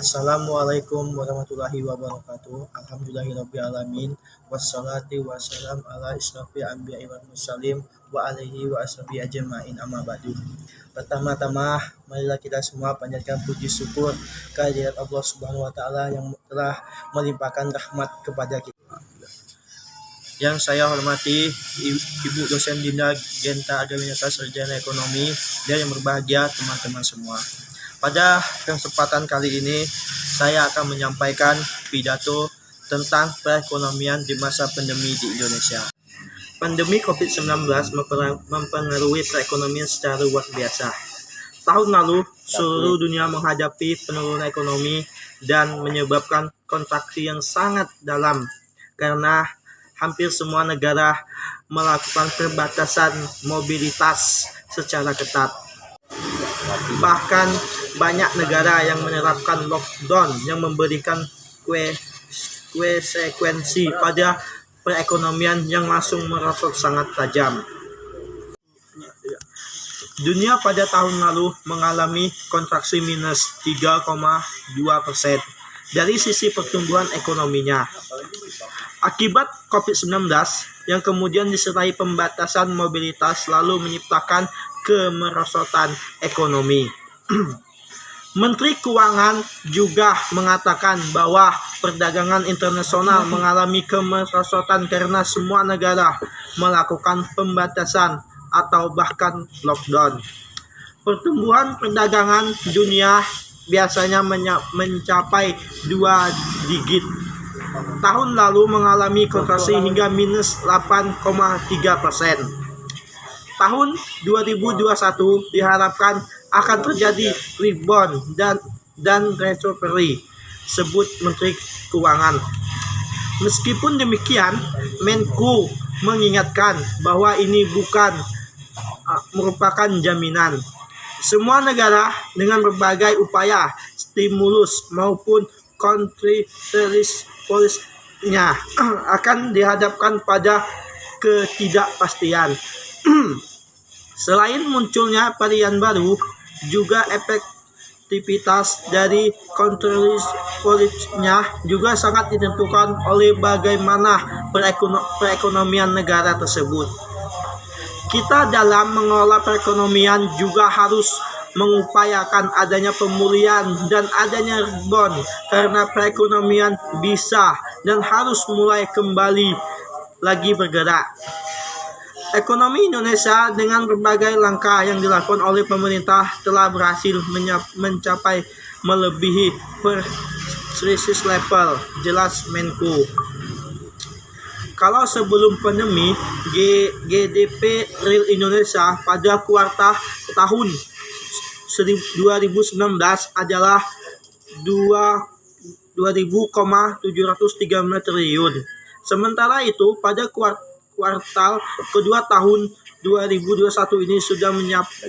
Assalamualaikum warahmatullahi wabarakatuh. Alhamdulillahirabbil alamin. Wassalatu wassalam ala isrofil anbiya'i wal mursalin wa alihi wa ashabihi ajma'in, amma ba'du. Pertama-tama, marilah kita semua panjatkan puji syukur kehadirat Allah Subhanahu wa taala yang telah melimpahkan rahmat kepada kita. Yang saya hormati Ibu dosen Dinda Genta Agawinata Sarjana Ekonomi dan yang berbahagia teman-teman semua. Pada kesempatan kali ini saya akan menyampaikan pidato tentang perekonomian di masa pandemi di Indonesia. Pandemi COVID-19 mempengaruhi perekonomian secara luar biasa. Tahun lalu, seluruh dunia menghadapi penurunan ekonomi dan menyebabkan kontraksi yang sangat dalam karena hampir semua negara melakukan perbatasan mobilitas secara ketat. Bahkan banyak negara yang menerapkan lockdown yang memberikan konsekuensi pada perekonomian yang langsung merosot sangat tajam. Dunia pada tahun lalu mengalami kontraksi minus 3,2% dari sisi pertumbuhan ekonominya. Akibat COVID-19 yang kemudian disertai pembatasan mobilitas lalu menciptakan kemerosotan ekonomi. Menteri Keuangan juga mengatakan bahwa perdagangan internasional mengalami kemerosotan karena semua negara melakukan pembatasan atau bahkan lockdown. Pertumbuhan perdagangan dunia biasanya mencapai 2 digit. Tahun lalu mengalami kontraksi hingga minus 8,3%. Tahun 2021 diharapkan akan terjadi rebound dan recovery, sebut Menteri Keuangan. Meskipun demikian, Menko mengingatkan bahwa ini bukan merupakan jaminan. Semua negara dengan berbagai upaya stimulus maupun kontraspolisinya akan dihadapkan pada ketidakpastian. Selain munculnya varian baru, juga efektivitas dari kontraspolisinya juga sangat ditentukan oleh bagaimana perekonomian negara tersebut. Kita dalam mengelola perekonomian juga harus mengupayakan adanya pemulihan dan adanya rebound karena perekonomian bisa dan harus mulai kembali lagi bergerak. Ekonomi Indonesia dengan berbagai langkah yang dilakukan oleh pemerintah telah berhasil mencapai melebihi krisis level, jelas Menko. Kalau sebelum pandemi, GDP real Indonesia pada kuartal tahun 2019 adalah 2.703 triliun. Sementara itu pada kuartal kedua tahun 2021 ini sudah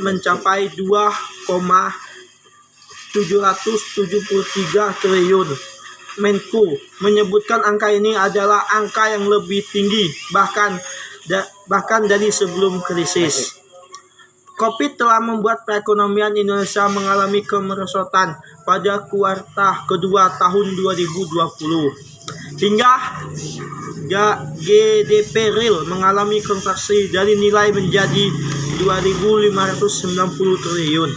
mencapai 2,773 triliun. Menko menyebutkan angka ini adalah angka yang lebih tinggi bahkan dari sebelum krisis. Covid telah membuat perekonomian Indonesia mengalami kemerosotan pada kuartal kedua tahun 2020. Hingga GDP real mengalami kontraksi dari nilai menjadi 2.590 triliun.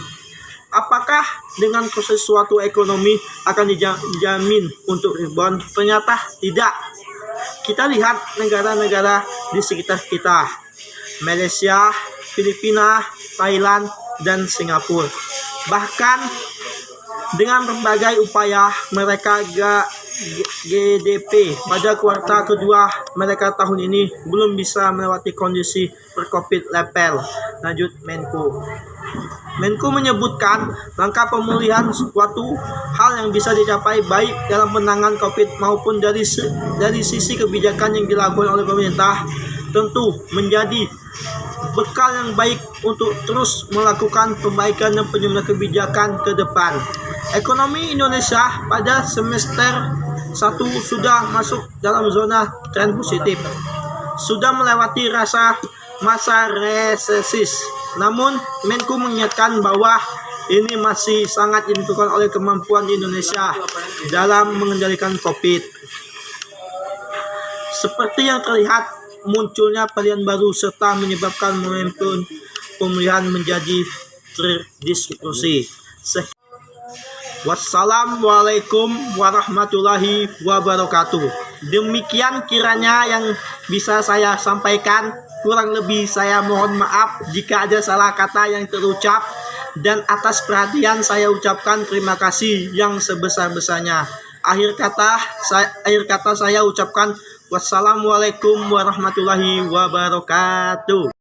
Apakah dengan proses suatu ekonomi akan dijamin untuk rebound? Ternyata tidak. Kita lihat negara-negara di sekitar kita, Malaysia, Filipina, Thailand, dan Singapura. Bahkan dengan berbagai upaya mereka GDP pada kuartal kedua mereka tahun ini belum bisa melewati kondisi pre-COVID level, lanjut Menko. Menko menyebutkan langkah pemulihan suatu hal yang bisa dicapai baik dalam penanganan COVID maupun dari sisi kebijakan yang dilakukan oleh pemerintah tentu menjadi bekal yang baik untuk terus melakukan perbaikan dan penyusunan kebijakan ke depan. Ekonomi Indonesia pada semester 1 sudah masuk dalam zona tren positif, sudah melewati masa resesi. Namun Menko mengingatkan bahwa ini masih sangat ditentukan oleh kemampuan Indonesia dalam mengendalikan COVID. Seperti yang terlihat, munculnya varian baru serta menyebabkan momentum pemulihan menjadi terdisrupsi. Wassalamualaikum warahmatullahi wabarakatuh. Demikian kiranya yang bisa saya sampaikan. Kurang lebih saya mohon maaf jika ada salah kata yang terucap. Dan atas perhatian saya ucapkan terima kasih yang sebesar-besarnya. Akhir kata saya ucapkan wassalamualaikum warahmatullahi wabarakatuh.